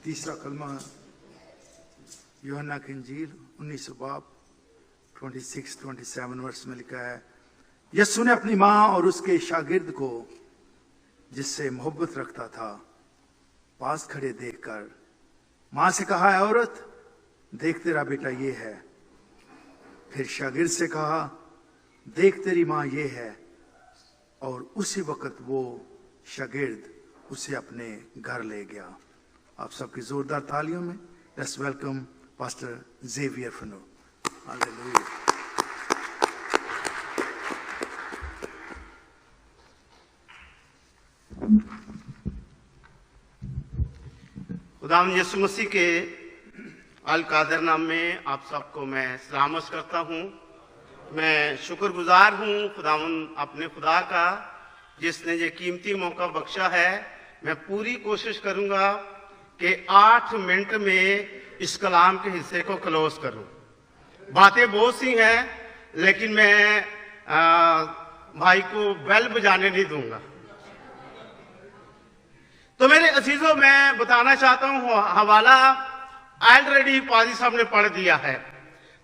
तीसरा कलमा यूहन्ना की इंजील 19 बाब 26-27 वर्ष में लिखा है, यीशु ने अपनी माँ और उसके शागिर्द को जिससे मोहब्बत रखता था पास खड़े देखकर माँ से कहा, है औरत, देख तेरा बेटा ये है। फिर शागिर्द से कहा, देख तेरी माँ ये है। और उसी वक्त वो शागिर्द उसे अपने घर ले गया। आप सबकी जोरदार तालियों में लेट्स वेलकम पास्टर जेवियर फनो। हालेलुया। खुदावंद यीशु मसीह के अल कादर नाम में आप सबको मैं सलामत करता हूँ। मैं शुक्रगुजार हूँ खुदावंद अपने खुदा का जिसने ये कीमती मौका बख्शा है। मैं पूरी कोशिश करूंगा कि 8 मिनट में इस कलाम के हिस्से को क्लोज करूं। बातें बहुत सी हैं लेकिन मैं भाई को बेल बजाने नहीं दूंगा। तो मेरे अजीजों, मैं बताना चाहता हूं, हवाला ऑलरेडी पाजी साहब ने पढ़ दिया है।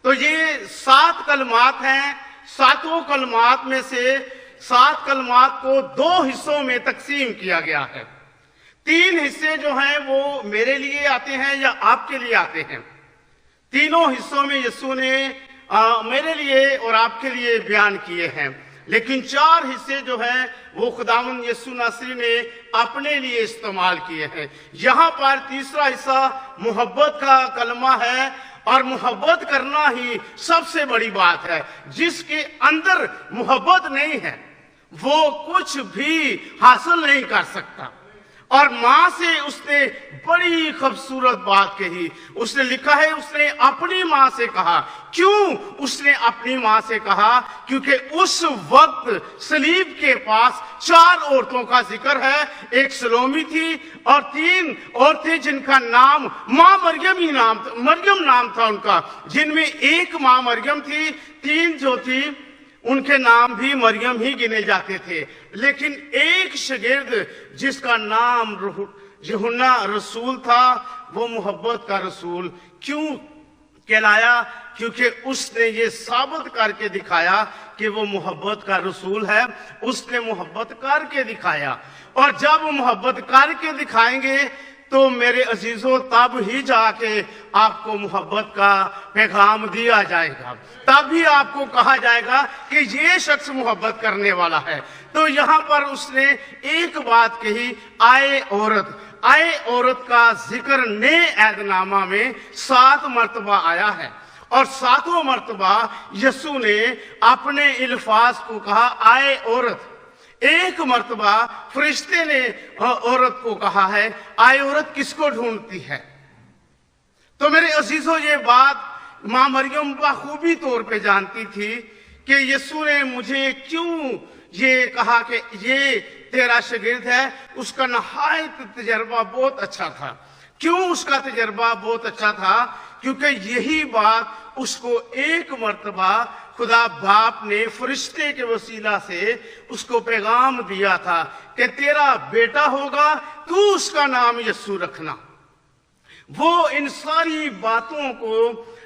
तो ये 7 कलमात हैं। 7 कलमात में से 7 कलमात को 2 हिस्सों में तकसीम किया गया है। 3 हिस्से जो हैं वो मेरे लिए आते हैं या आपके लिए आते हैं। तीनों हिस्सों में यीशु ने मेरे लिए और आपके लिए बयान किए हैं, लेकिन 4 हिस्से जो हैं वो खुदावंद यीशु नासरी ने अपने लिए इस्तेमाल किए हैं। यहाँ पर तीसरा हिस्सा मोहब्बत का कलमा है और मोहब्बत करना ही सबसे बड़ी बात है। जिसके अंदर मोहब्बत नहीं है वो कुछ भी हासिल नहीं कर सकता। और माँ से उसने बड़ी खूबसूरत बात कही। उसने लिखा है, उसने अपनी माँ से कहा। क्यों उसने अपनी माँ से कहा? क्योंकि उस वक्त सलीब के पास 4 औरतों का जिक्र है। एक सलोमी थी और 3 औरतें जिनका नाम माँ मरियम नाम था उनका, जिनमें एक माँ मरियम थी, 3 जो थी उनके नाम भी मरियम ही गिने जाते थे। लेकिन एक शागिर्द जिसका नाम यूहन्ना रसूल था, वो मोहब्बत का रसूल क्यों कहलाया? क्योंकि उसने ये साबित करके दिखाया कि वो मोहब्बत का रसूल है। उसने मोहब्बत करके दिखाया, और जब मोहब्बत करके दिखाएंगे तो मेरे अजीजों तब ही जाके आपको मोहब्बत का पैगाम दिया जाएगा। तब ही आपको कहा जाएगा कि ये शख्स मोहब्बत करने वाला है। तो यहाँ पर उसने एक बात कही, आए औरत। आए औरत का जिक्र नए ऐदनामा में 7 मर्तबा आया है, और 7वां मर्तबा यीशु ने अपने इल्फाज को कहा, आए औरत। एक मर्तबा फरिश्ते ने औरत को कहा है, आए औरत किसको ढूंढती है? तो मेरे अजीजों, ये बात मां मरियम बखूबी तौर पे जानती थी कि यीशु ने मुझे क्यों ये कहा कि ये तेरा शागिर्द है। उसका नहायत तजर्बा बहुत अच्छा था। क्यों उसका तजर्बा बहुत अच्छा था? क्योंकि यही बात उसको एक मर्तबा खुदा बाप ने फरिश्ते के वसीला से उसको पैगाम दिया था कि तेरा बेटा होगा, तू उसका नाम यीशु रखना। वो इन सारी बातों को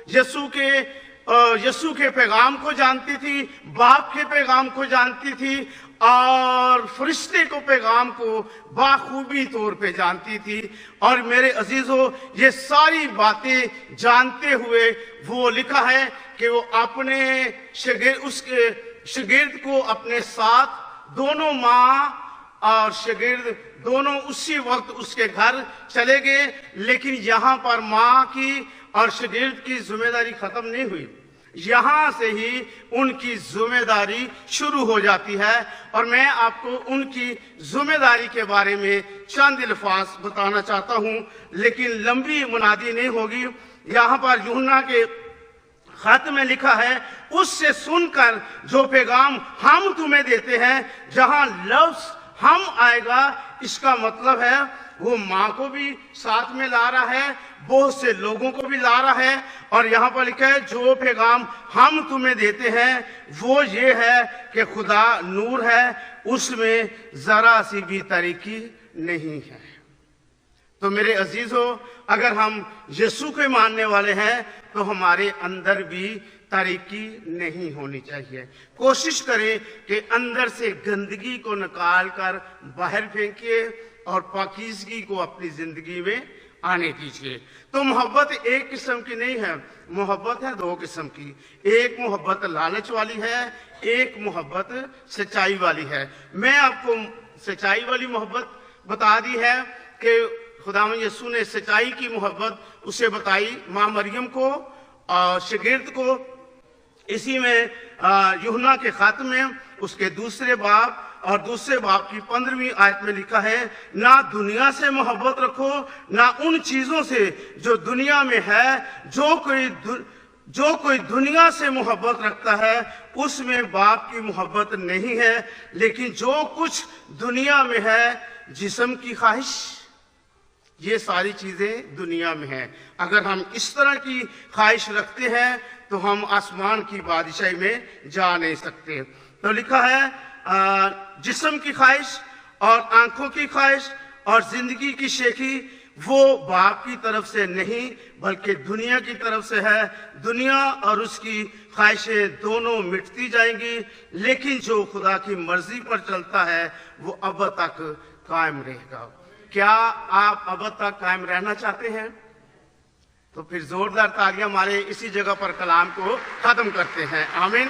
यीशु के पैगाम को जानती थी, बाप के पैगाम को जानती थी, और फरिश्ते को पैगाम को बाखूबी तौर पे जानती थी। और मेरे अजीजों, ये सारी बातें जानते हुए वो लिखा है कि वो अपने उसके शागिर्द को अपने साथ, दोनों माँ और शागिर्द दोनों उसी वक्त उसके घर चले गए। लेकिन यहाँ पर माँ की और शागिर्द की जिम्मेदारी खत्म नहीं हुई। यहां से ही उनकी जिम्मेदारी शुरू हो जाती है, और मैं आपको उनकी जिम्मेदारी के बारे में चंद अल्फाज बताना चाहता हूं, लेकिन लंबी मुनादी नहीं होगी। यहां पर यूहन्ना के खत में लिखा है, उससे सुनकर जो पैगाम हम तुम्हें देते हैं। जहां लफ्ज हम आएगा, इसका मतलब है वो माँ को भी साथ में ला रहा है, बहुत से लोगों को भी ला रहा है। और यहाँ पर लिखा है, जो पैगाम हम तुम्हें देते हैं वो ये है कि खुदा नूर है, उसमें जरा सी भी तारीकी नहीं है। तो मेरे अजीजों, अगर हम यीशु के मानने वाले हैं तो हमारे अंदर भी तारीकी नहीं होनी चाहिए। कोशिश करें कि अंदर से गंदगी को निकाल कर बाहर फेंकिए और पाकीज़गी को अपनी जिंदगी में आने दीजिए। तो मोहब्बत एक किस्म की नहीं है, मोहब्बत है दो किस्म की। एक मोहब्बत लालच वाली है, एक मोहब्बत सच्चाई वाली है। मैं आपको सच्चाई वाली मोहब्बत बता दी है कि खुदावंद यीशु ने सच्चाई की मोहब्बत उसे बताई माँ मरियम को और शागिर्द को। इसी में यूहन्ना के खत में उसके दूसरे बाब और दूसरे बाब की 15वीं आयत में लिखा है, ना दुनिया से मोहब्बत रखो, ना उन चीजों से जो दुनिया में है। जो कोई दुनिया से मोहब्बत रखता है उसमें बाप की मोहब्बत नहीं है। लेकिन जो कुछ दुनिया में है, जिस्म की ख्वाहिश, ये सारी चीजें दुनिया में है। अगर हम इस तरह की ख्वाहिश रखते हैं तो हम आसमान की बादशाही में जा नहीं सकते। तो लिखा है जिस्म की ख्वाहिश और आंखों की ख्वाहिश और जिंदगी की शेखी वो बाप की तरफ से नहीं बल्कि दुनिया की तरफ से है। दुनिया और उसकी ख्वाहिशें दोनों मिटती जाएंगी, लेकिन जो खुदा की मर्जी पर चलता है वो अब तक कायम रहेगा। क्या आप अब तक कायम रहना चाहते हैं? तो फिर जोरदार तालियां मारे इसी जगह पर कलाम को खत्म करते हैं। आमीन।